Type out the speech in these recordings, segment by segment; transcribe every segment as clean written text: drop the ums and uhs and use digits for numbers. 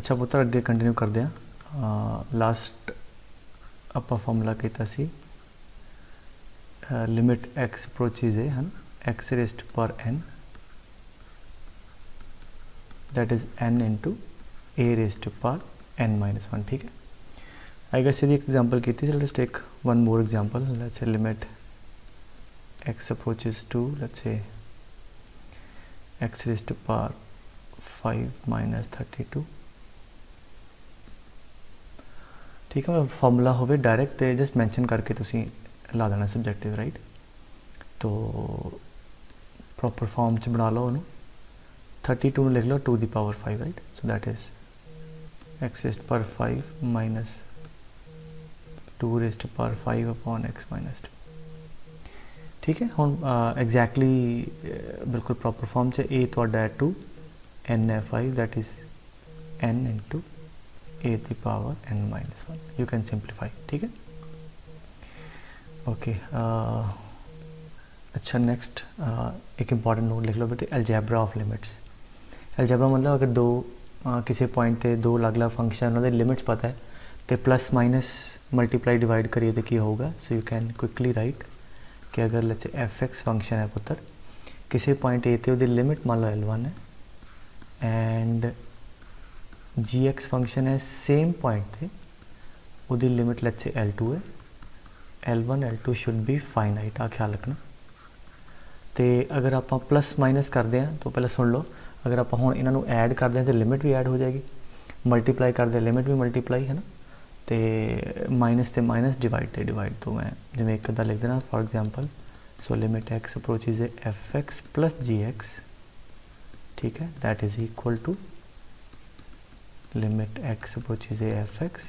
अच्छा पुत्र अगे कंटिन्यू करते हैं। लास्ट आप फॉर्मूला किया सी लिमिट एक्स अप्रोचेज है ना एक्स रेस्ट पर n that is n into a raised पर एन माइनस वन। ठीक है, आई गेस यदि एग्जाम्पल की थी। Let's take one more example. Let's say limit x approaches to let's say x raised पर 5 माइनस 32। ठीक है, फॉर्मूला हो डायरैक्ट तो जस्ट मैंशन करके तुसी ला देना सब्जैक्टिव राइट। तो प्रॉपर फॉर्म च बना लो उन्होंने 32 लिख लो 2 the power 5 right. So that is x raised पर 5 माइनस 2 रेस्ट पर 5 अपॉन एक्स माइनस 2। ठीक है, हम एग्जैक्टली बिल्कुल प्रॉपर फॉर्म च ए तुहाडा 2 एन है 5 that is n into a the power n minus 1। You can simplify. ठीक है, ओके। अच्छा नेक्स्ट एक इंपॉर्टेंट नोट लिख लो बेटे, अलजैब्रा ऑफ लिमिट्स। अलजैब्रा मतलब अगर दो किसी पॉइंट पे दो अलग अलग फंक्शन उन्होंने लिमिट्स पता है तो प्लस माइनस मल्टीप्लाई डिवाइड करिए तो की होगा। So you can quickly right कि अगर let's say F x function है पुत्र किसी पॉइंट ए ते उसकी लिमिट मान लो L1 है एंड जी एक्स फंक्शन है सेम पॉइंट थे उसकी लिमिट लेट्स से L2 है। L1 L2 should be finite, आ ख्याल रखना। तो अगर आप प्लस माइनस करते हैं तो पहले सुन लो, अगर आप हम इन्हों ऐड करते हैं तो लिमिट भी ऐड हो जाएगी, मल्टीप्लाई करते हैं लिमिट भी मल्टीप्लाई है ना। तो माइनस डिवाइड तो डिवाइड तो मैं जिमें एक अद्धा लिख देना for example. So limit x approaches f x plus g x. ठीक है, that is equal to limit x approaches f x.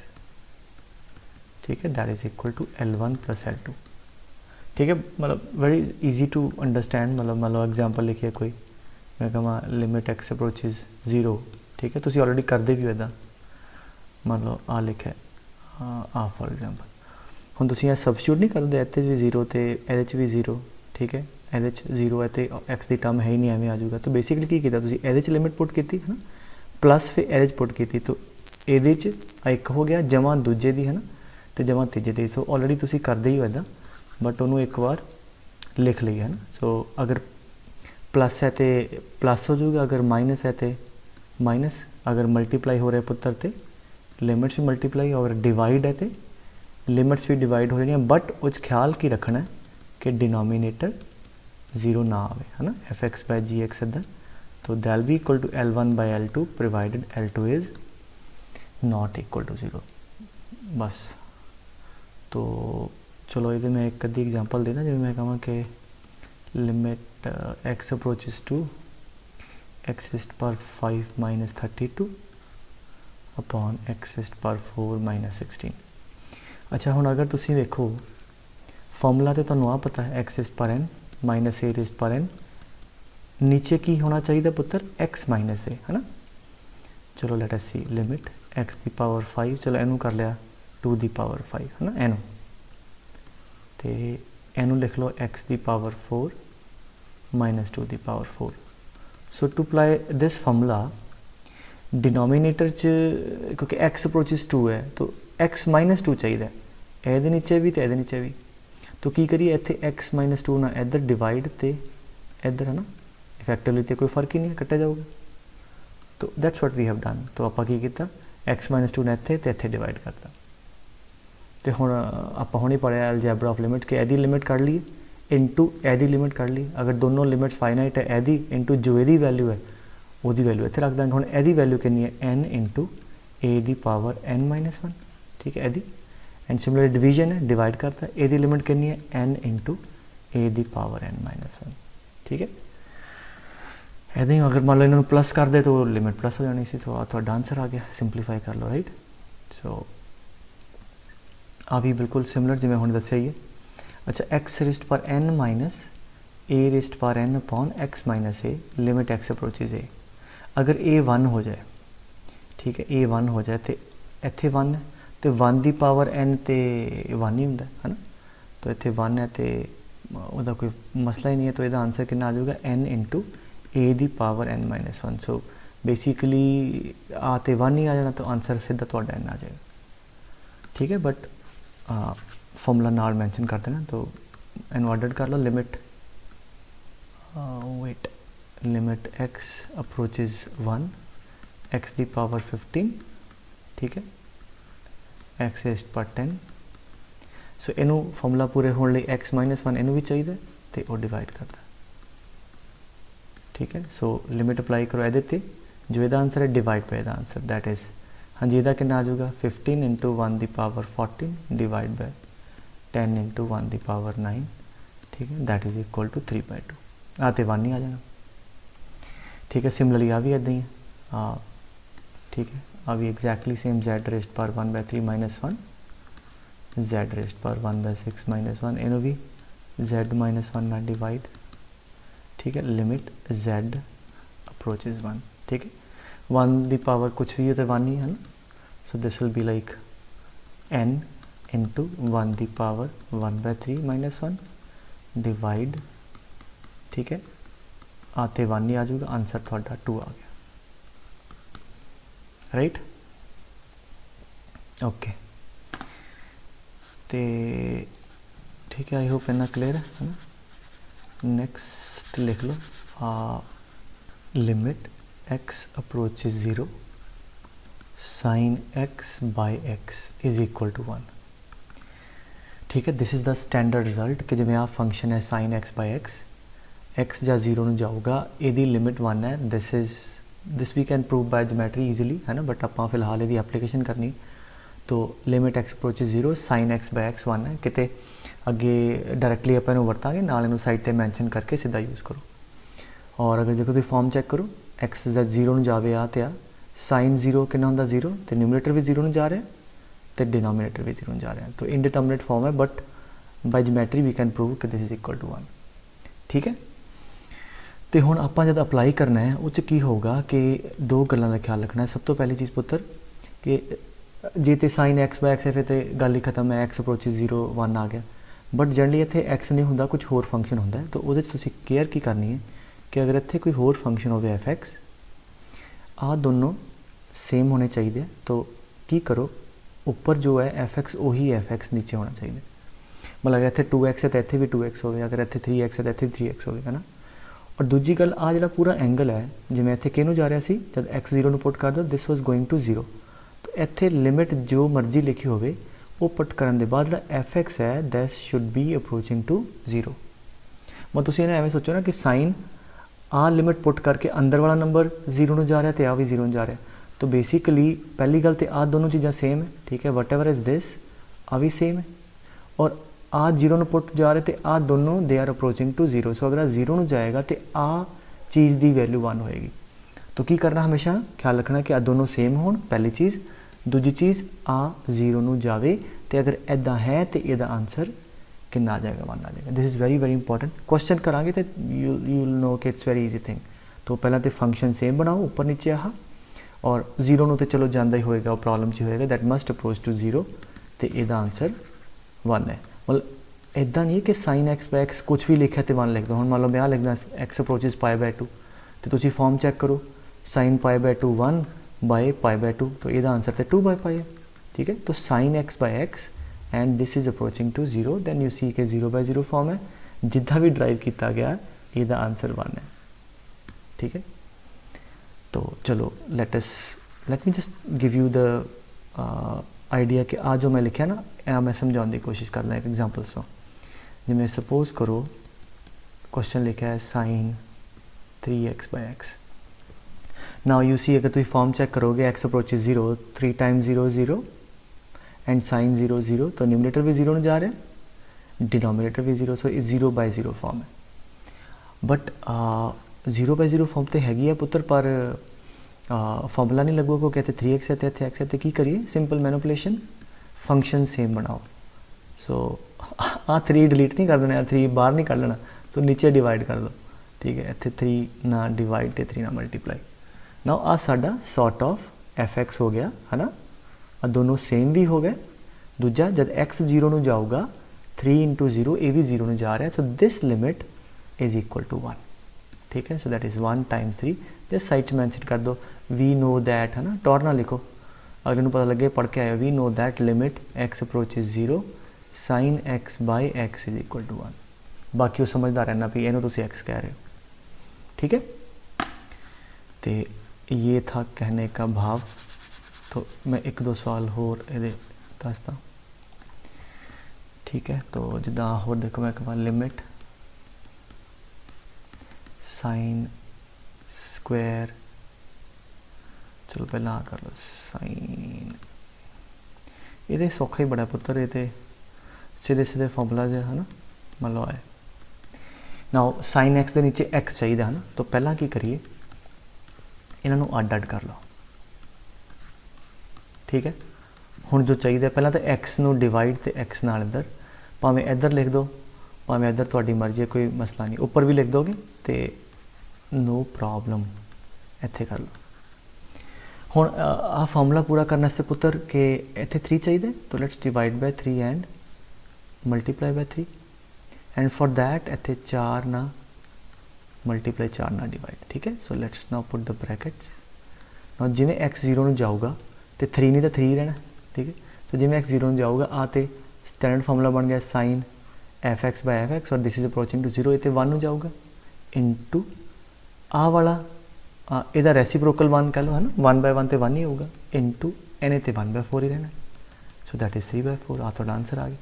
ठीक है, that is equal to L1 plus L2। ठीक है, मतलब वेरी इजी टू अंडरस्टैंड। मतलब example लिखिए कोई, मैं कहा लिमिट एक्स अप्रोचेज 0। ठीक है, तुम ऑलरेडी करते भी इदा मान लो आ लिखा आ फॉर एग्जाम्पल हम तुम सबस्टिट्यूट नहीं करते इतने भी 0 तो ये भी 0। ठीक है, ये 0 है तो एक्स की टर्म है ही नहीं, एवं आ जाऊगा। तो बेसिकली की किया ये लिमिट पुट की है ना प्लस फिर ये पुट की तो ये एक हो गया जमा दूजे की है ना तो जमा तीजे की। सो ऑलरेडी तुम करते ही हो इदा बट उन्होंने एक बार लिख ली है ना। सो अगर प्लस है तो प्लस हो जाऊगा, अगर माइनस है तो माइनस, अगर मल्टीप्लाई हो रहा है पुत्र तो लिमिट्स भी मल्टीप्लाई, और डिवाइड है तो लिमिट्स भी डिवाइड हो रही हैं। बट उस ख्याल की रखना है कि डिनोमिनेटर 0 ना आए है ना, f x by g x इधर। तो that'll be equal to L1 by L2 provided L2 is not equal to 0 बस। तो चलो ये मैं एक अद्धी एग्जाम्पल देना जिम्मे मैं कहा कि limit x approaches to x raised पर 5 माइनस 32 अपॉन एक्स रेस्ट पर 4 माइनस 16। अच्छा हुण अगर तुसीं वेखो फॉर्मूला तो तुहानूं आ पता है एक्स रेस्ट पर एन माइनस ए रेस्ट पर एन, नीचे की होना चाहिए पुत्र एक्स माइनस ए है ना। चलो let us see limit x the power 5, चलो इनू कर लिया 2 दी पावर 5 है ना इनू, तो इनू लिख लो x the power 4 minus 2 the power 4। So to apply this formula denominator च क्योंकि एक्स अप्रोचेज 2 है तो एक्स माइनस 2 चाहिए, ये नीचे भी तो ये नीचे भी। तो की करिए इतने एक्स माइनस 2 ना इधर डिवाइड तो इधर है ना, इफेक्टिवली तो कोई फर्क ही नहीं है, कट्टा जाऊगा। तो that's what we have done. तो आप किया एक्स माइनस 2 ने इतने डिवाइड करता। तो हुण आप हुणे पढ़िया अलजैब्रा ऑफ लिमिट कि यदि लिमिट कढ़ ली इंटू यदि लिमिट कढ़ ली, अगर दोनों लिमिट्स फाइनाइट है यदि इंटू जो यदी वैल्यू है वो वैल्यू इतने रख देंगे। हुण यदी वैल्यू कितनी है n into a the power n minus 1। ठीक है, यदि एंड सिमिलर डिवीजन है डिवाइड करता है, यदी लिमिट कितनी है n into a the power n minus 1। ठीक है, ऐसे ही अगर मान लो इन्होंने प्लस कर दे तो लिमिट प्लस हो जानी सी। तो थोड़ा आंसर आ गया, सिंपलीफाई कर लो राइट। सो आ भी बिल्कुल सिमिलर जिमें हमने दसिया ही है। अच्छा एक्स रेस्ट पर n माइनस ए रेस्ट पर n upon x minus a limit x approaches a. अगर ए 1 हो जाए, ठीक है ए 1 हो जाए तो इतने 1 है तो 1 दी पावर n तो 1 ही होंगे है ना। तो इतने 1 है तो वह कोई मसला ही नहीं है। तो यदा आंसर कितना आ जाएगा n into a the power n minus 1। So basically आ तो 1 ही आ जाना, तो आंसर सीधा तुहाडा n आ जाएगा, ठीक है। बट फॉर्मूला नाल मैंशन कर देना, तो इनवर्टेड कर लो, limit wait limit x approaches 1 x the power 15, ठीक है, x रेज़्ड पर 10। सो इनू फॉर्मूला पूरे होने लिए x -1 इनू भी चाहिए, तो वो डिवाइड करता, ठीक है। सो लिमिट अप्लाई करो ये ते, जो यदा आंसर है डिवाइड पे यदा आंसर, दैट इज़ हाँ जी यदा कितना आ जाएगा 15 into 1 the power 14 divide by 10 into 1 the power 9, ठीक है, दैट इज़ इक्वल टू 3/2। आते 1 नहीं आ जाना, ठीक है। सिमिलरली आ भी इदा ही है, ठीक है, आ भी एग्जैक्टली सेम z रेज़्ड पर 1/3 - 1 z रेज़्ड पर 1/6 - 1, इनू भी z -1 ना डिवाइड, ठीक है, लिमिट z अप्रोचेज 1, ठीक है। 1 दी पावर कुछ भी हो तो 1 ही है ना, so this will be like n into 1 the power 1/3 - 1 divide, ठीक है, आते 1 ही आ जाएगा, आंसर थोड़ा 2 आ गया, राइट, ओके। तो ठीक है, आई होप इतना क्लियर है ना। नेक्स्ट लिख लो limit x approaches 0 sine x by x is equal to 1, ठीक है। This is the standard result कि जिवें आ फंक्शन है साइन x बाय x ਜਾਂ 0 ਨੂੰ ਜਾਊਗਾ, ਇਹਦੀ ਲਿमिट 1 है। This we can prove by geometry easily, है ना, बट आप फिलहाल यदि एप्लीकेशन करनी, तो limit x approaches 0 sine x by x 1 है, किते अगे डायरैक्टली आप इनू वरतांगे, नाल इनू साइड ते मैंशन करके सीधा यूज़ करो। और अगर जो तुसीं फॉर्म चैक करो, x जब 0 ਨੂੰ जावे आ तो साइन 0 कितना होंदा 0, तो न्यूमरेटर भी 0 ਨੂੰ जा रहा है, तो डिनोमीनेटर भी 0 ਨੂੰ जा रहा है, तो इनडिटर्मिनेट फॉर्म है, but by geometry we can prove कि दिस इज इक्वल टू 1, ठीक है। तो हुण आपां जद अप्लाई करना है, उस की होगा कि दो गल्लां दा ख्याल रखना है। सब तो पहली चीज़ पुत्र कि जे तो साइन x बाय x है, फिर तो गल ही खत्म है, x अप्रोचेज 0 1 आ गया। बट जनरली इत्थे x नहीं होंदा, कुछ होर फंक्शन होंदा है, तो उहदे च तुसीं केयर की करनी है कि अगर इत्थे कोई होर फंक्शन होवे f(x), आ दोनों सेम होने चाहिए, तो की करो ऊपर जो है f(x) वही f(x) नीचे होना चाहिए। मतलब इत्थे 2x है तो इत्थे भी 2x होवे, अगर इत्थे 3x है तो इत्थे 3x होवे, है ना। और दूजी गल आ जिहड़ा पूरा एंगल है, जिवें इत्थे किहनूं जा रहा सी, जब x 0 पुट कर दो दिस वॉज गोइंग टू 0, तो इत्थे लिमिट जो मर्जी लिखी होवे वो पुट करन दे बाद जिहड़ा f(x) है that should be approaching to 0। मतलब तुसीं इहनूं एवें सोचो ना कि साइन आ लिमिट पुट करके अंदर वाला नंबर 0 ਨੂੰ जा रहा है, तो आ भी 0 ਨੂੰ जा रहा है, तो बेसिकली पहली गल तो आ दोनों चीज़ां सेम है, ठीक है, वट एवर इज़ दिस आ भी सेम है, और आ 0 ਨੂੰ पुट जा रहे, तो आ दोनों दे आर अप्रोचिंग टू 0। सो अगर 0 ਨੂੰ जाएगा तो आ चीज़ की वैल्यू 1 होएगी। तो की करना, हमेशा ख्याल रखना कि आ दोनों सेम हो, पहली चीज़। दूजी चीज़ आ 0 ਨੂੰ जावे, तो अगर इदा है तो यदा आंसर कितना आ जाएगा, 1 आ जाएगा। This is very very important. Question करांगे तो यू विल नो कि इट्स वेरी ईजी थिंग। तो पहला तो फंक्शन सेम बनाओ ऊपर नीचे आह, और 0 ਨੂੰ तो चलो जाता ही होएगा, प्रॉब्लम च होएगा दैट मस्ट अप्रोच टू 0, तो यदा आंसर 1 है। मतलब इदा नहीं कि साइन x बाय x कुछ भी लिखा तो 1 लिख दो। हम मान लो मैं लिखना x अप्रोचेज π/2, तो तुम फॉर्म चेक करो, साइन π/2 1 बाय π/2, तो यदा आंसर तो 2/π है, ठीक है। तो sine x by x and this is approaching to 0, then you see के 0/0 फॉर्म है, जिदा भी ड्राइव किया गया यदा आंसर 1 है, ठीक है। तो चलो let me just give you the idea कि आज जो मैं लिखा ना, मैं समझाने की कोशिश करना एक एग्जाम्पल सो। जिमें सपोज करो क्वेश्चन लिखा है sine 3x by x। Now you see, अगर तुम फॉर्म चेक करोगे x approaches 0, 3 times 0 0 and sine 0 0, तो न्यूमरेटर भी 0 में जा रहा है, डिनोमिनेटर भी 0, सो 0/0 फॉर्म है। बट 0/0 फॉर्म तो हैगी है पुत्र, पर फॉर्मूला नहीं लगेगा, को कहते 3x है तो इतने x है, तो की करिए, सिंपल मैनिपुलेशन, फंक्शन सेम बनाओ। सो आ 3 डिलीट नहीं कर देना, 3 बाहर नहीं कर लेना, सो नीचे डिवाइड कर दो, ठीक है। इतने 3 ना डिवाइड तो 3 ना मल्टीप्लाई। नाउ आ साडा सॉर्ट ऑफ f(x) हो गया, है ना, आ दोनों सेम भी हो गए। दूजा जब x 0 ਨੂੰ जाऊगा, 3 इंटू 0 ये भी 0 ਨੂੰ जा रहा है, so this limit is equal to 1, ठीक है। So that is 1 times 3, just side mention कर दो वी नो दैट, है ना, टॉर ना लिखो, अगले पता लगे पढ़ के आया, we know that limit x approaches 0 sine x by x is equal to 1। बाकी वो समझदा रहना भी इनू तुसी एक्स कह रहे हो, ठीक है। तो ये था कहने का भाव। तो मैं एक दो सवाल होर ये दसदा, ठीक है। तो जिदा होर देखो, मैं कहा लिमिट साइन स्क्वायर, चलो पहला आ कर लो साइन, ये सौखा ही बड़ा पुत्र, ये सीधे सीधे फॉर्मूला जो है ना मान लो आए ना, साइन एक्स के नीचे एक्स चाहिए है ना, तो पहला की करिए इन्हों अड अड कर लो, ठीक है। हुण जो चाहिए पहला तो एक्स नू डिवाइड तो एक्स नाल इधर, भावें इधर लिख दो भावें इधर, तुहाडी मर्जी, कोई मसला नहीं, ऊपर भी लिख दोगे तो नो प्रॉब्लम, इत्थे कर लो। हुण आ फार्मूला पूरा करने से पुत्र के इत्थे 3 चाहिए, तो let's divide by 3 and multiply by 3, and for that इत्थे 4 ना मल्टीप्लाई 4 ना डिवाइड, ठीक है। So let's now put the brackets. Now जिवें एक्स 0 नूं जाऊगा तो 3 नहीं तो 3 रहना, ठीक है। तो जिवें एक्स 0 नूं जाऊगा आ तो स्टैंडर्ड फार्मूला बन गया sine f x by f x, और दिस इज अप्रोचिंग टू 0, ये 1 नूं जाऊगा इंटू आ वाला इहदा रेसिप्रोकल 1 कह लो, है ना, 1/1 तो 1 ही होगा, इंटू इन्हें तो 1/4 ही रहना, सो दैट इज 3/4। आ थोड़ा आंसर आ गया।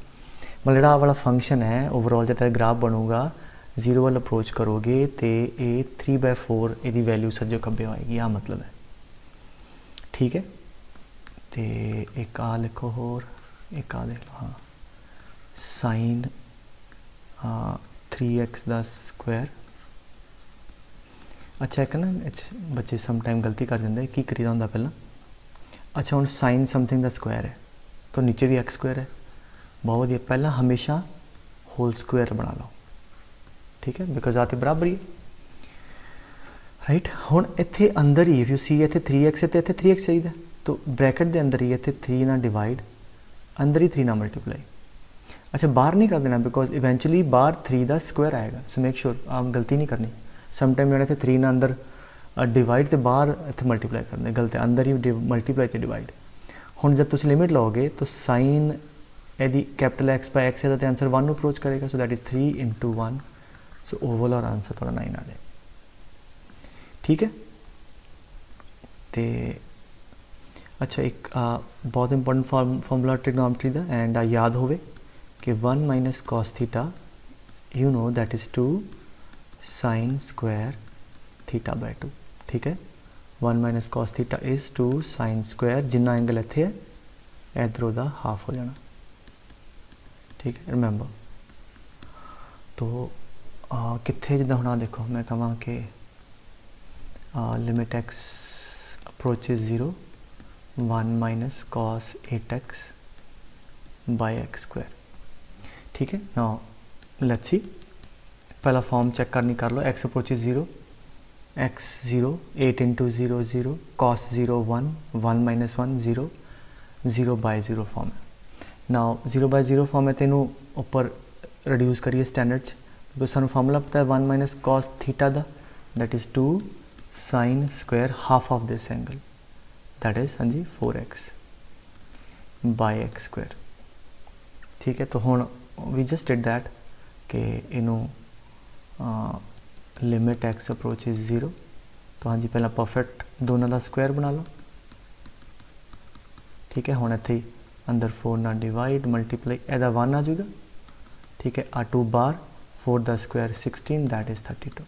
मतलब जो वाला फंक्शन है ओवरऑल जो ग्राफ बनूगा 0 वाल अप्रोच करोगे तो ये 3/4 ये वैल्यू सज्जो खब्बे आएगी, आ मतलब है, ठीक है। तो एक आ लिखो होर, एक आ देख लो, हाँ साइन 3x दा स्क्वायर। अच्छा एक ना बच्चे समटाइम गलती कर देंगे, की करीदा होंदा पहला, अच्छा हुण साइन समथिंग दा स्क्वायर है तो नीचे भी एक्स स्क्वायर है, बहुत वधिया, पहला हमेशा होल स्क्वायर बना लो, ठीक है, बिकॉज आते बराबर ही राइट। हुण इत्थे अंदर ही इफ यू सी इत्थे 3x है तो इत्थे 3x चाहिए, तो ब्रैकेट के अंदर ही इत्थे 3 ना डिवाइड, अंदर ही 3 ना मल्टीप्लाई। अच्छा बाहर नहीं कर देना बिकॉज इवेंचुअली बाहर 3 का स्क्वायर आएगा, सो मेक श्योर आप गलती नहीं करनी। समटाइम जो इतने 3 ना अंदर डिवाइड तो बाहर इतने मल्टीप्लाई करने, गलत है, अंदर ही मल्टीप्लाई तो डिवाइड। हुण जब तुम लिमिट लोगे तो साइन यदि कैपिटल एक्स बाय एक्स है तो आंसर 1 अप्रोच करेगा, सो दैट इज 3 × 1, सो ओवरऑल और आंसर थोड़ा 9 आ जाए, ठीक है। तो अच्छा एक बहुत इंपॉर्टेंट फॉर्मूला ट्रिग्नोमेट्री का एंड याद होवे कि 1 - cos theta you know that is 2 sine square theta by 2, ठीक है। 1 - cos theta is 2 sine square, Jinnah angle इत्थे है इधरों दा हाफ हो जाना, ठीक है, रिमेंबर। तो कित्थे जिद्दां हुण देखो मैं कहां कि limit x approaches 0 1 - cos 8x by x square, ठीक है। नाउ लेट्स सी, पहला फॉर्म चेक करनी कर लो, x approaches 0 x 0 8 × 0 0 cos 0 1 1 - 1 0 0/0 form है। नाउ 0/0 फॉर्म है, तेनों ऊपर रिड्यूस करिए स्टैंडर्ड बिकॉज सानू फार्मूला पता है 1 - cos थीटा दा, that is 2 sine square half of this angle, that is हाँ जी 4x बाय एक्स स्क्वायर, ठीक है। तो हुण वी जस्ट डिड दैट कि इनू लिमिट एक्स अप्रोचेज 0, तो हाँ जी पहला परफेक्ट दोनों का स्क्वायर बना लो, ठीक है। हुण इत्थे अंदर 4 ना डिवाइड मल्टीप्लाई एदा 1 आ जाएगा, ठीक है। आ 2 बार 4 का स्क्वायर 16 दैट इज़ 32,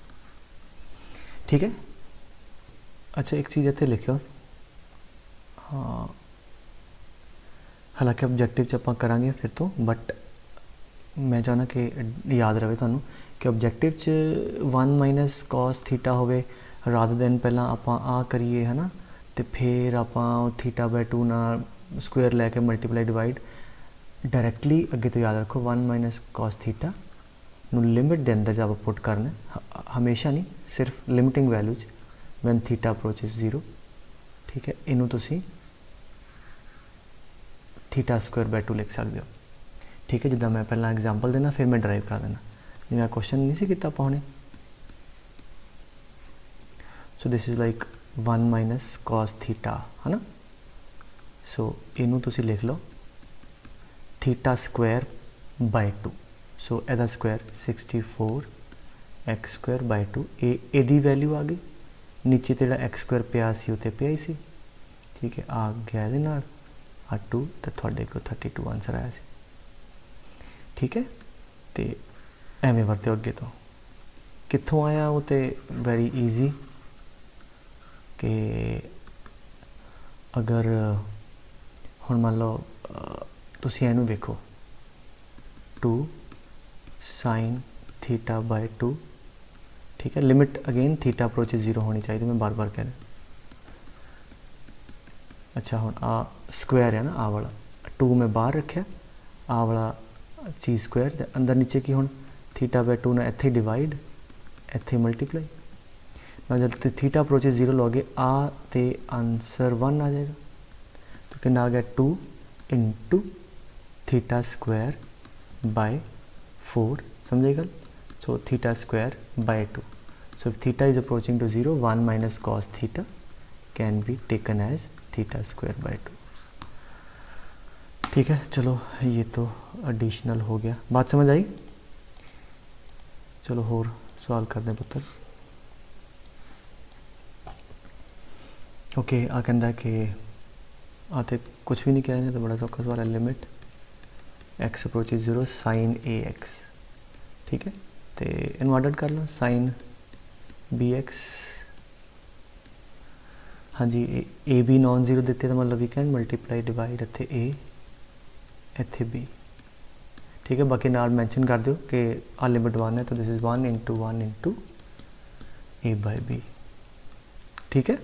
ठीक है। अच्छा एक चीज़ इत्थे लिखियो, हाँ हालांकि ऑब्जेक्टिव च आपां करांगे फिर तो, बट मैं चाहना कि याद रहे तुहानू कि ऑब्जेक्टिव च 1 - cos थीटा होवे रादर दैन पहला आपां आ करिए, है ना, तो फिर आपां थीटा बाय 2 ना स्क्वायर लैके मल्टीप्लाई डिवाइड, डायरैक्टली अगे तो याद रखो 1 - cos थीटा नू लिमिट के अंदर जब पुट करना, हमेशा नहीं, सिर्फ limiting values when theta approaches 0, ठीक है। इनू तुसी थीटा स्क्वायर बाय 2 लिख सकते हो, ठीक है। जिदा मैं पहला एग्जाम्पल देना फिर मैं ड्राइव करा देना, जिवें क्वेश्चन नहीं सी कीता पाने। So this is like 1 minus cos theta है ना। सो इनू तुसी लिख लो थीटा स्क्वायर बाय 2। सो एदा स्क्वायर 64 एक्स स्क्वायर बाय 2 एदी वैल्यू आ गई, नीचे तो एक्स स्क्वायर पिया सी उत्ते पिया ही सी, ठीक है, आ गया ये नाल आ 2 तो थोड़े को 32 आंसर आया सी, ठीक है। तो एवें वरत्यो अगे तो कित्थों आया वो तो वैरी ईजी कि अगर हुण मान लो तुसीं इहनूं वेखो 2 साइन थीटा बाय 2, ठीक है, लिमिट अगेन थीटा अप्रोच 0 होनी चाहिए, मैं बार बार कह रहा। अच्छा हुण आ स्क्वायर है ना, आ वाला 2 मैं बाहर रखा, आ वाला चीज़ स्क्वायर अंदर नीचे की हुण थीटा बाय 2 ने इत्थे डिवाइड इत्थे मल्टीप्लाई, जब थीटा अप्रोच 0 लोगे आ ते आंसर 1 आ जाएगा, तो कितना आ गया 2 इंटू थीटा स्क्वायर बाय 4, समझे गल। So theta square by 2, so if theta is approaching to 0 1 minus cos theta can be taken as theta square by 2, ठीक है। चलो ये तो एडिशनल हो गया, बात समझ आई। चलो होर सवाल कर दें पुत्र। ओके आ कहता कि आते कुछ भी नहीं कह रहे तो बड़ा सौखा सवाल है, लिमिट एक्स अप्रोच 0 साइन ए एक्स, ठीक है, तो इनू एडिट कर लो साइन बी एक्स, हाँ जी ए बी नॉन जीरो दिते तो मतलब वी कैन मल्टीप्लाई डिवाइड इत्थे ए इत्थे बी, ठीक है। बाकी नाल मैंशन कर दो कि आ लिमिट 1 है तो this is 1 into a by b, ठीक है।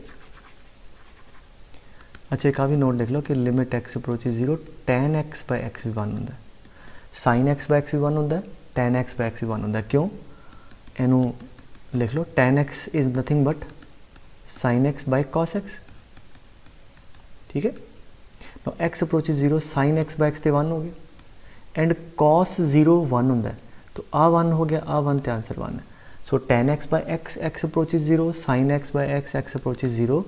अच्छा एक भी नोट लिख लो कि limit x approach 0 tan x by x भी 1 होंगे, साइन एक्स बाय एक्स भी 1 होंगे, tan एक्स बाय एक्स भी 1 होंगे, क्यों इनू लिख लो tan x is nothing but sine x by cos x, ठीक है। No x approach 0 sine x by x तो 1 हो गया एंड कॉस 0 1 होंगे, तो आ 1 हो गया, आ 1 तो आंसर 1 है। So tan x by x x approach 0 sine x by x x approach 0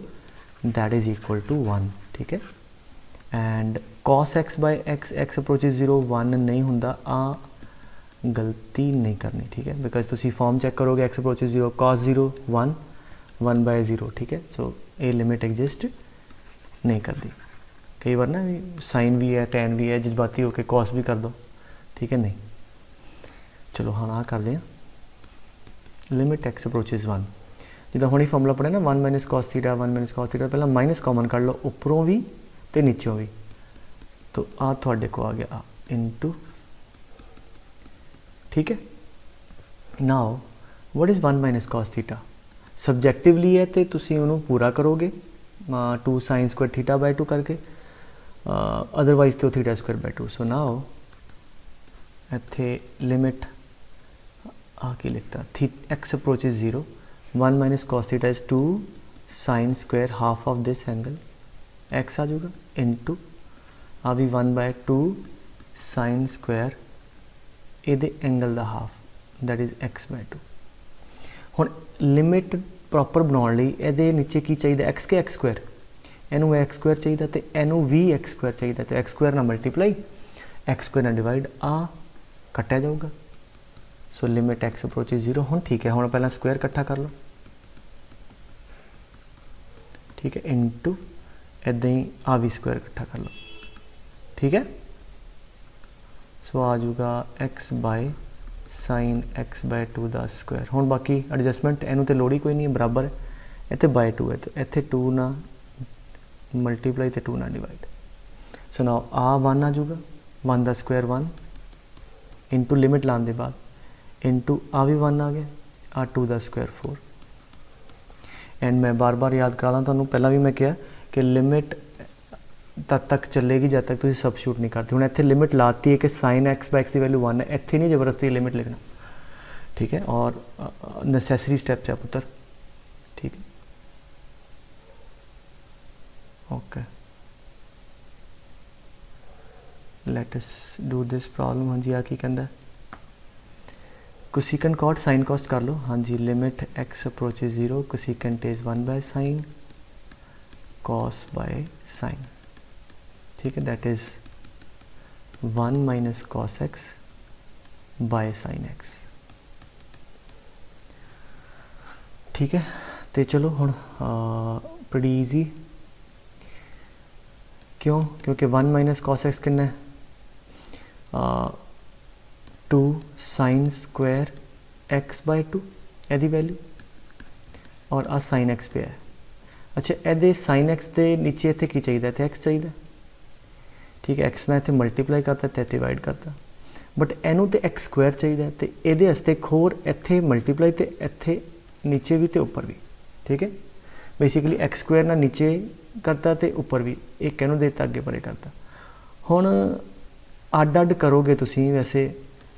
that is equal to 1, ठीक है। And cos x by x x approach 0 1 नहीं होंदा, आ गलती नहीं करनी, ठीक है, बिकॉज तुसी फॉर्म चेक करोगे एक्स अप्रोच 0 कॉस 0 1 1 बाय 0, ठीक है। सो ये लिमिट एग्जिस्ट नहीं करती, कई बार ना साइन भी है टैन भी है जज्बाती होकर कॉस भी कर दो, ठीक है, नहीं। चलो हाँ आ कर दें लिमिट एक्स अप्रोच 1, जिदा हुणे फॉर्मूला पढ़े ना 1 minus cos theta 1 minus cos theta, पहला माइनस कॉमन कर लो उपरों भी तो नीचों भी, तो आ थोड़े को आ गया आ इंटू, ठीक है। Now what is 1 minus cos theta, subjectively है तो तुसी उन्होंने पूरा करोगे 2 साइन स्क्वायर थीटा बाय 2 करके, अदरवाइज तो theta square by 2। So now इत्थे लिमिट आ के लिखता x approach 0 1 minus cos theta is 2 sine square half of this angle x आ जाएगा इंटू आ भी 1 बाय 2 साइन स्क्वायर ये एंगल का half that is x by 2। हुण लिमिट प्रॉपर बनाने ये नीचे की चाहिए एक्स के एक्स स्क्वायर, इनू एक्स स्क्वायर चाहिए तो इनू भी एक्स स्क्वायर चाहिए, तो एक्स स्क्वायर ना मल्टीप्लाई एक्स स्क्वायर ना डिवाइड आ कटिया जाऊगा। सो लिमिट एक्स अप्रोच 0 हुण ठीक है, हुण पहला स्क्वायर इकट्ठा कर लो, ठीक है, इंटू इदां ही आ भी स्क्वायर इकट्ठा कर लो, ठीक है। सो आ जाऊगा x by sine x by 2 का स्क्वायर। हुण बाकी एडजस्टमेंट इनू तो लोड़ ही कोई नहीं है, बराबर है, इत्थे बाय 2 है तो इत्थे 2 ना मल्टीप्लाई तो 2 ना डिवाइड। सो नाउ आ 1 आ जाऊगा, 1 का स्क्वायर 1 इंटू लिमिट लाने के बाद इंटू आ भी 1 आ गया, आ 2 का स्क्वायर 4। एंड मैं बार बार याद करा तुहानूं, पहला भी मैं कहा कि लिमिट तद तक चलेगी जब तक तुम सबस्टिट्यूट नहीं करते। हुण इत्थे लिमिट लाती है कि साइन एक्स बाय एक्स की वैल्यू 1 है, इत्थे नहीं जबरदस्ती लिमिट लिखना, ठीक है, और नैसेसरी स्टेप्स है पुत्र, ठीक है, okay. Late us do this problem. हाँ जी आ की कहंदा कोसिकेंट कॉट साइन कॉस्ट कर लो, हाँ जी, limit x approaches 0, cosecant is 1 by sine cos by sine, ठीक है, that is 1 minus cos x by sine x, ठीक है। तो चलो हुण बड़ी ईजी, क्यों, क्योंकि 1 माइनस कॉस एक्स कितना है 2 साइन स्क्वायर एक्स बाय 2 यदी वैल्यू, और आ साइन एक्स पे है। अच्छा ये साइन एक्स के नीचे इतने की चाहिए, इतने एक्स चाहिए, ठीक है, एक्स ना इतने मल्टीप्लाई करता तो डिवाइड करता, बट इनू तो एक्स स्क्वायर चाहिए, तो ये एक होर इतने मल्टीप्लाई तो इतने नीचे भी तो उपर भी, ठीक है, बेसिकली एक्स स्क्वायर ना नीचे करता तो उपर भी, एक कहनों देता अगे परे करता। हुण अड अड करोगे तुसी, वैसे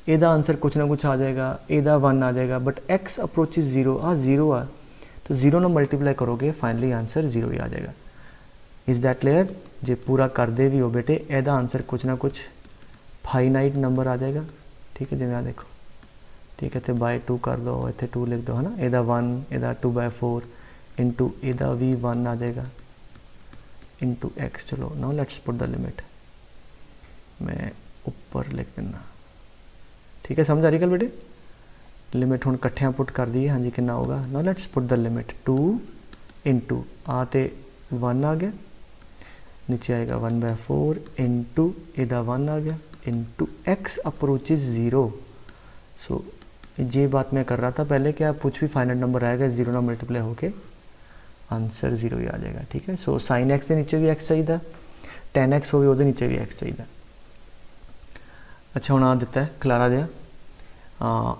ਇਹਦਾ आंसर कुछ ना कुछ आ जाएगा, ਇਹਦਾ 1 आ जाएगा, बट x अप्रोचेज 0 आ 0 आ, तो 0 ना मल्टीप्लाई करोगे फाइनली आंसर 0 ही आ जाएगा। Is that clear? जे पूरा करते भी हो बेटे ਇਹਦਾ आंसर कुछ ना कुछ फाइनाइट नंबर आ जाएगा, ठीक है, जिवें आ देखो, ठीक है, तो बाय 2 कर दो, इतने 2 लिख दो, है ना, ਇਹਦਾ 1, ਇਹਦਾ 2/4 इंटू ਇਹਦਾ भी 1 आ जाएगा इंटू x। चलो now let's put the limit, मैं ऊपर लिख देना, ठीक है, समझ आ रही गल बेटे? लिमिट हुण कट्ठियां पुट कर दी, हाँ जी, कितना होगा, now let's put the limit 2 into आ तो 1 आ गया, नीचे आएगा 1/4 इंटू इधर 1 आ गया इंटू एक्स अप्रोचेज 0। सो ये बात मैं कर रहा था पहले, क्या कुछ भी फाइनल नंबर आएगा 0 ना मल्टीप्लाई होके आंसर 0 ही आ जाएगा, ठीक है। सो साइन एक्स के नीचे भी एक्स चाहिए, tan x हो वो नीचे भी एक्स चाहिए। अच्छा हुण आ दिता है खलारा दिया,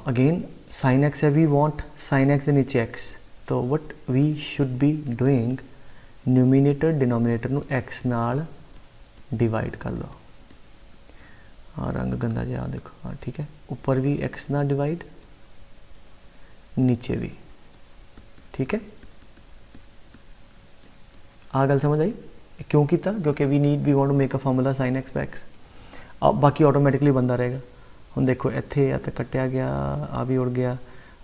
अगेन साइन एक्स है, वी वांट साइन एक्स के नीचे एक्स, तो what we should be doing, numerator denominator नू एक्स नाल डिवाइड कर लो। हाँ रंग गंदा जिहा देखो, हाँ ठीक है, ऊपर भी एक्स नाल डिवाइड, नीचे भी, ठीक है। आ गल समझ आई? क्यों किया? क्योंकि we want to make a formula sine x by x, अब बाकी ऑटोमैटिकली बनता रहेगा। हम देखो इत्थे या तो कटिया गया, आ भी उड़ गया।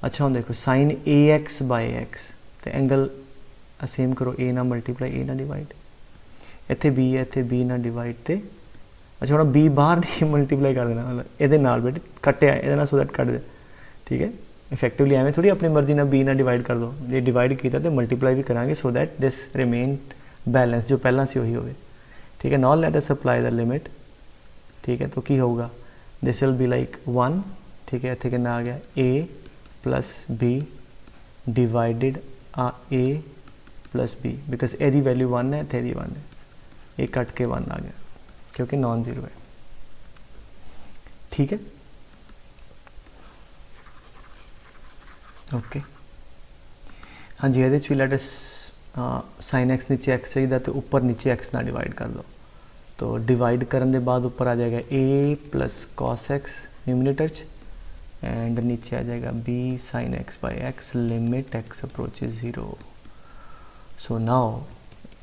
अच्छा हम देखो sign A x by x, तो एंगल सेम करो, ए ना मल्टीप्लाई ए ना डिवाइड, इत्थे बी है, इत्थे बी ना डिवाइड, तो अच्छा हम बी बाहर नहीं मल्टीप्लाई कर देना, मतलब ये नाल बेटे कटिया ये सो दैट कट दे, ठीक है। इफेक्टिवली एवं थोड़ी अपनी मर्जी ना बी ना डिवाइड कर दो, जे डिवाइड किया तो मल्टीप्लाई भी करांगे so that this remain balance, जो पहला से वही होवे, ठीक है। Now let us apply the limit, ठीक है, तो की होगा, दिस विल बी लाइक 1, ठीक है, इतने कितना आ गया a प्लस बी डिवाइडेड आ a प्लस बी, बिकॉज एदी वैल्यू 1 है, इतने 1 है, ये कट के 1 आ गया क्योंकि नॉन जीरो है, ठीक है, ओके। हाँ जी, ये लेट अस साइन एक्स नीचे एक्स चाहिए, तो ऊपर नीचे एक्स ना डिवाइड कर दो, तो डिवाइड करने के बाद ऊपर आ जाएगा a plus cos x numerator and नीचे आ जाएगा b sine x by x, limit x approaches 0। So now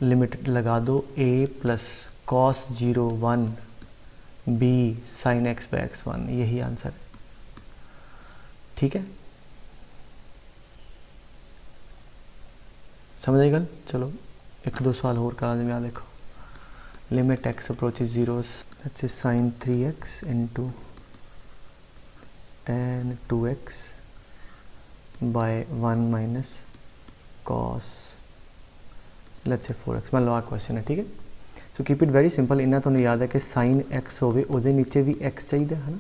limit लगा दो, a plus cos 0 1 b sine x by x 1, यही आंसर है, ठीक है, समझ आई गल? चलो एक दो सवाल और करा दें, देखो limit x approaches 0, let's say sin 3x into tan 2x by 1 minus cos let's say 4x, मान लो आ क्वेश्चन है, ठीक है। So keep it very simple, इन्ना तो याद है कि sin x होवे उहदे नीचे भी x चाहिए है ना,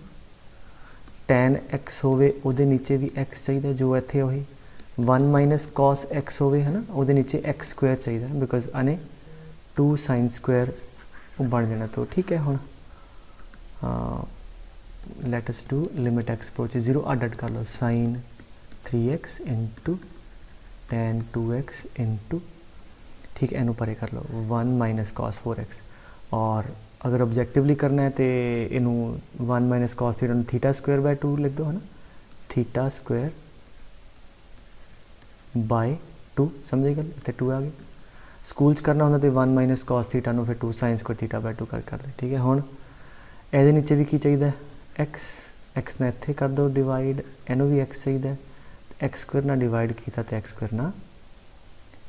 tan x होवे उहदे नीचे भी x चाहिए, जो इत्थे वही 1 माइनस cos x होवे है ना, उहदे नीचे x स्क्वायर चाहिए, बिकॉज आने 2 साइन स्क्वायर बन जाना, तो ठीक है। हम let us do limit x approaches 0, अड कर लो, sine 3x into tan 2x into, ठीक है, इनू परे कर लो 1 माइनस कॉस 4x, और अगर ऑब्जेक्टिवली करना है तो इनू 1 minus cos theta theta square by 2 लिख दो, है ना, थीटा स्क्वायर बाय 2, समझेगा, इतने 2 आ गए। स्कूल करना होंगे तो 1 माइनस कॉस थीटा नो फिर 2 साइन स्क्वायर थीटा बाय 2 कर दे, ठीक है। हुण ये नीचे भी की चाहिए एक्स, एक्स ने इत्थे कर दो डिवाइड, इनू भी एक्स चाहिए, एक्स स्क्वेयर ना डिवाइड किया तो एक्स स्क्वेयर ना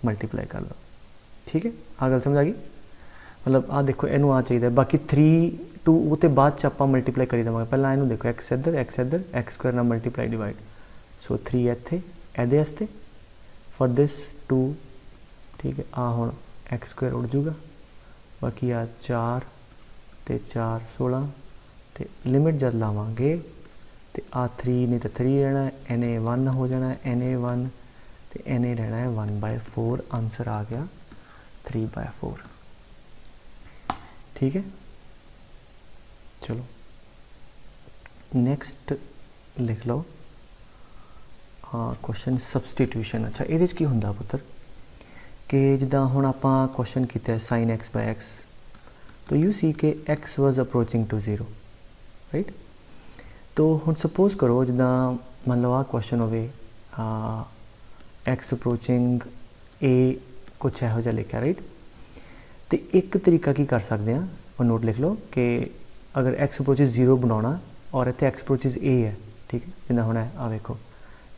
मल्टीप्लाई कर दो। ठीक है, आ गल समझ आ गई। मतलब आ देखो इनू आ चाहिए, बाकी 3 2 वो तो बाद च आपां मल्टीप्लाई करी देवांगे, पहला इनू देखो एक्स इधर एक्स स्क्वेयर ना मल्टीप्लाई डिवाइड, सो 3 इत्थे इहदे वास्ते फॉर दिस 2। ठीक है, आ हुण एक्स स्क्वेयर उड़ जूगा, बाकी आ 4 ते 4 16 तो लिमिट जब लावांगे तो आ 3 नहीं तो 3 रहना, एन 1 हो जाना, एन 1 तो एन रहना है 1/4। आंसर आ गया 3/4। ठीक है, चलो नेक्स्ट लिख लो। हाँ, क्वेश्चन सबसटीट्यूशन। अच्छा, ये की होंदा पुत्र कि जिदा हुण आपां क्वेश्चन किया साइन एक्स बाय एक्स, तो यू सी के x was approaching to 0, right. तो हुण सपोज करो जिदा मान लो आ क्वेश्चन होवे एक्स अप्रोचिंग ए, कुछ इहो जिहा लिखा, राइट। तो एक तरीका की कर सकते हैं, और नोट लिख लो कि अगर एक्स अप्रोचिज 0 बनाना और इतने एक्स अप्रोचिज ए है, ठीक है, जिदा हुण आ वेखो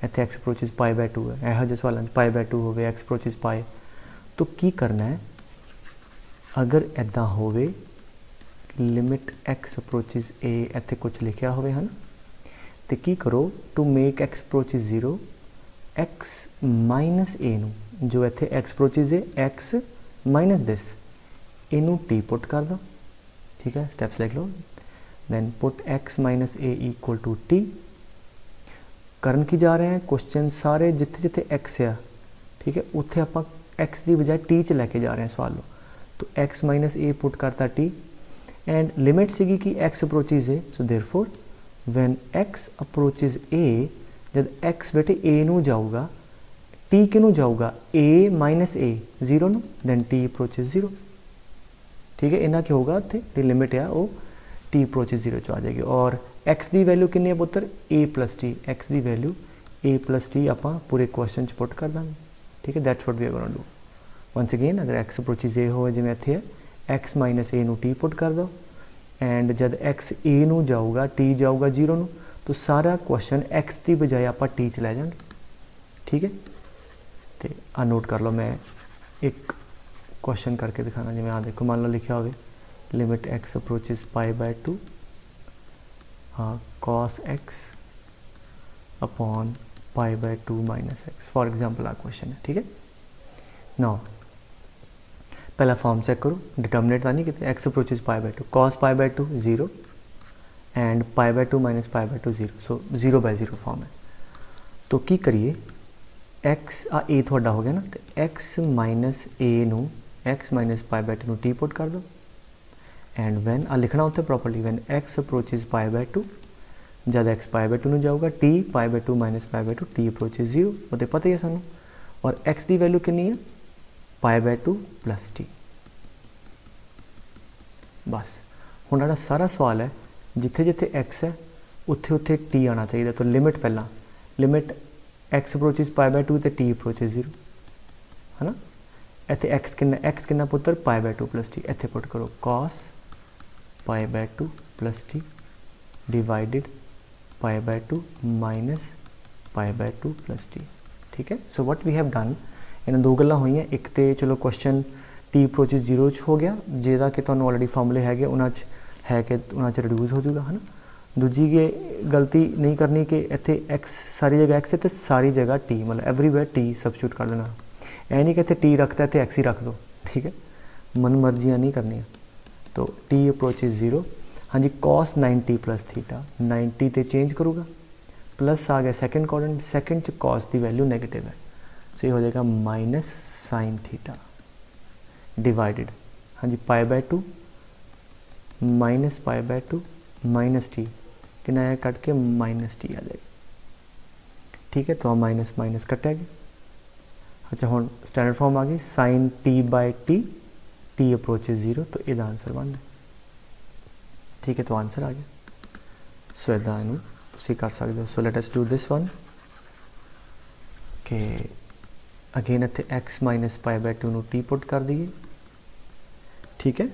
इतने एक्स अप्रोचिज π/2 है, यहो जिहे सवालों π/2 हो एक्स अप्रोचिज पाए, तो की करना है अगर इदा हो लिमिट एक्स अप्रोचिज ए इतने कुछ लिखा हो, तो की करो to make x approaches 0 x minus a नू, जो इतने एक्स अप्रोचिज है एक्स माइनस दिस, इनू टी पुट कर दो। ठीक है, स्टेप्स लिख लो। Then put x minus a equal to t. करन की जा रहे हैं, क्वेश्चन सारे जिथे जिथे एक्स आ, ठीक है, उत्थे आप एक्स की बजाय टी च लैके जा रहे हैं सवाल लो। तो एक्स माइनस ए पुट करता टी, एंड लिमिट सीगी कि x approaches a, so therefore when x approaches a, जब एक्स बेटे ए नू जाऊगा, टी किनू जाऊगा ए माइनस ए 0 नू, दैन टी अप्रोचिज 0। ठीक है, इन्ना क्या होगा उत्थे जो लिमिट है वो टी अप्रोचिज 0 च आ जाएगी। और एक्स की वैल्यू कितनी है पुत्र ए प्लस टी, एक्स की वैल्यू ए प्लस टी आप पूरे क्वेश्चन च पुट कर देंगे। ठीक है, that's what we are going to do. Once again अगर एक्स अप्रोचिज ए हो जिवें इत्थे है एक्स माइनस ए नू टी पुट कर दो, एंड जब एक्स ए नू जाऊगा टी जाऊगा 0 नू, तो सारा क्वेश्चन एक्स की बजाय आप टी च लै जाएंगे। ठीक है, तो आ नोट कर लो, मैं एक क्वेश्चन करके दिखाना, जिवें आ देखो मान लो लिखा हो लिमिट एक्स अप्रोचिज π/2 हाँ cos x upon π/2 minus x, for example आ क्वेश्चन है। ठीक है, नाउ पहला फॉर्म चेक करो, डिटर्मिनेंट था नहीं कि x approaches π/2, cos π/2 0 and π/2 minus π/2 0, so 0/0 form है। तो की करिए एक्स आ ए थोड़ा हो गया ना, तो एक्स माइनस ए नू एक्स माइनस π/2 नू टी पुट कर दो, एंड वैन आ लिखना उत्ते प्रॉपर्ली वैन एक्स अप्रोचिज π/2, जब एक्स π/2 नू जाऊगा टी π/2 माइनस π/2 टी अप्रोचिज 0, वो तो पता ही है सानू। और एक्स की वैल्यू कितनी है π/2 प्लस टी। बस हुण जिहड़ा सारा सवाल है जिथे जिथे एक्स है उत्थे उत्थे टी आना चाहिए। तो लिमिट पहला लिमिट एक्स अप्रोचिज π/2 तो टी अप्रोचिज 0 है ना। इत्थे एक्स कितना पुत्र π/2 प्लस टी, इत्थे पुट करो cos π/2 plus t divided π/2 minus π/2 plus t. ठीक है, so what we have done, इन्हें दो गल्लां होईयां, एक तो चलो क्वेश्चन टी अप्रोचिज 0 च हो गया, जिहदा कि तुहानूं ऑलरेडी फॉर्मूले है उन्हां च है कि उन्हां च रिड्यूस हो जाऊगा है ना। दूजी ये गलती नहीं करनी कि इत्थे एक्स सारी जगह एक्स है तो सारी जगह टी, मतलब एवरीवेयर टी सब्सटीट्यूट कर देना। ऐ नहीं कि इत्थे टी रखता है तो एक्स ही रख दो। ठीक है, मन मर्जियाँ नहीं करनी। तो टी अप्रोचिज 0, हाँ जी, कॉस 90 प्लस थीटा 90 तो चेंज करूँगा, प्लस आ गया सेकेंड क्वाड्रेंट, सेकेंड च कॉस की वैल्यू नेगेटिव है, सो ये हो जाएगा माइनस साइन थीटा डिवाइडेड, हाँ जी, π/2 माइनस π/2 माइनस टी, कितना है कट के माइनस टी आ जाएगा। ठीक है, तो हम माइनस माइनस कटेगा। अच्छा हुण स्टैंडर्ड फॉर्म आ गई साइन t/t, टी अप्रोचिज 0, तो यदा आंसर बन गया। ठीक है, तो आंसर आ गया। सो इदा इनू तुसीं कर सकते हो। So let us do this one कि अगेन इत्थे एक्स माइनस π/2 नू टी पुट कर दीए। ठीक है,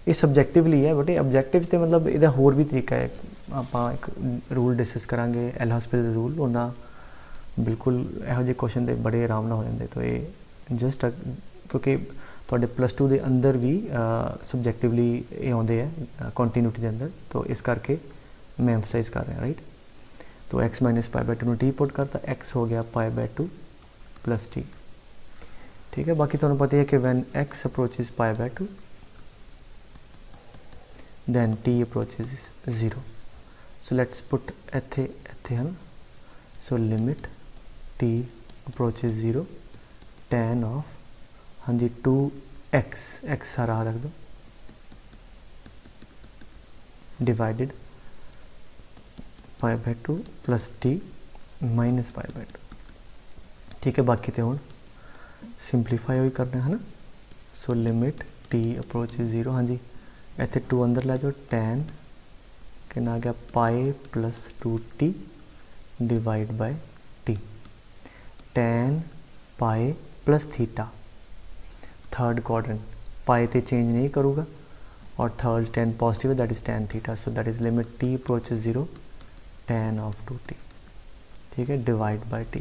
ये सबजैक्टिवली है बट ऑब्जैक्टिव्स तो मतलब इहदा होर भी तरीका है, ਆਪਾਂ ਇੱਕ ਰੂਲ ਡਿਸਕਸ ਕਰਾਂਗੇ ਐਲ ਹਸਪੀਟਲ ਰੂਲ, ਉਹਨਾਂ ਬਿਲਕੁਲ ਇਹੋ ਜਿਹੇ ਕੁਐਸਚਨ ਦੇ ਬੜੇ ਆਰਾਮ ਨਾਲ ਹੋ ਜਾਂਦੇ। ਤਾਂ ਇਹ ਜਸਟ ਕਿਉਂਕਿ ਤੁਹਾਡੇ ਪਲੱਸ 2 ਦੇ ਅੰਦਰ ਵੀ ਸਬਜੈਕਟਿਵਲੀ ਇਹ ਆਉਂਦੇ ਹੈ ਕੰਟੀਨਿਊਟੀ ਦੇ ਅੰਦਰ, ਤਾਂ ਇਸ ਕਰਕੇ मैं एम्फसाइज कर रहा राइट। तो x minus pi by two में टी पुट करता, x हो गया pi by two plus t, ठीक है। बाकी तुम्हें पता है कि when x approaches pi by two then t approaches 0, so let's put ਇੱਥੇ ਹਨ। so limit t approaches 0 tan of हाँ जी 2x, x सारा रख दो, divided pi by two plus T minus pi by two, ठीक है। बाकी तो हूँ सिंपलीफाई ही करना है ना। सो लिमिट टी अप्रोच 0, हाँ जी इतने 2 अंदर लै जाओ, टैन कितना आ गया pi plus 2t divide by t, tan pi plus theta, third quadrant pi तो चेंज नहीं करूँगा, और थर्ड टैन पॉजिटिव है, that is tan theta. So that is limit t approach 0 tan of 2t, ठीक है, divide by t।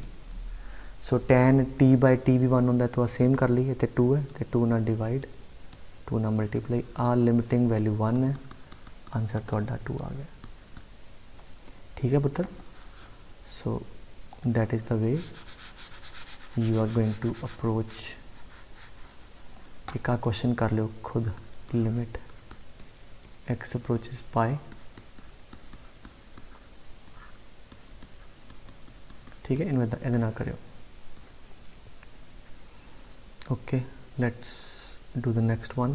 So tan t by t भी 1 होंगे, तो सेम कर ली, इतने 2 है तो 2 ना डिवाइड 2 ना मल्टीप्लाई, आ लिमिटिंग वैल्यू 1 है, आंसर थोड़ा 2 आ गया, ठीक है पुत्र। So that is the way you are going to approach. एक क्वेश्चन कर लो खुद, लिमिट x अप्रोचेस पाई, ठीक है, इनमें इधर ना करो। Okay, let's do the next one.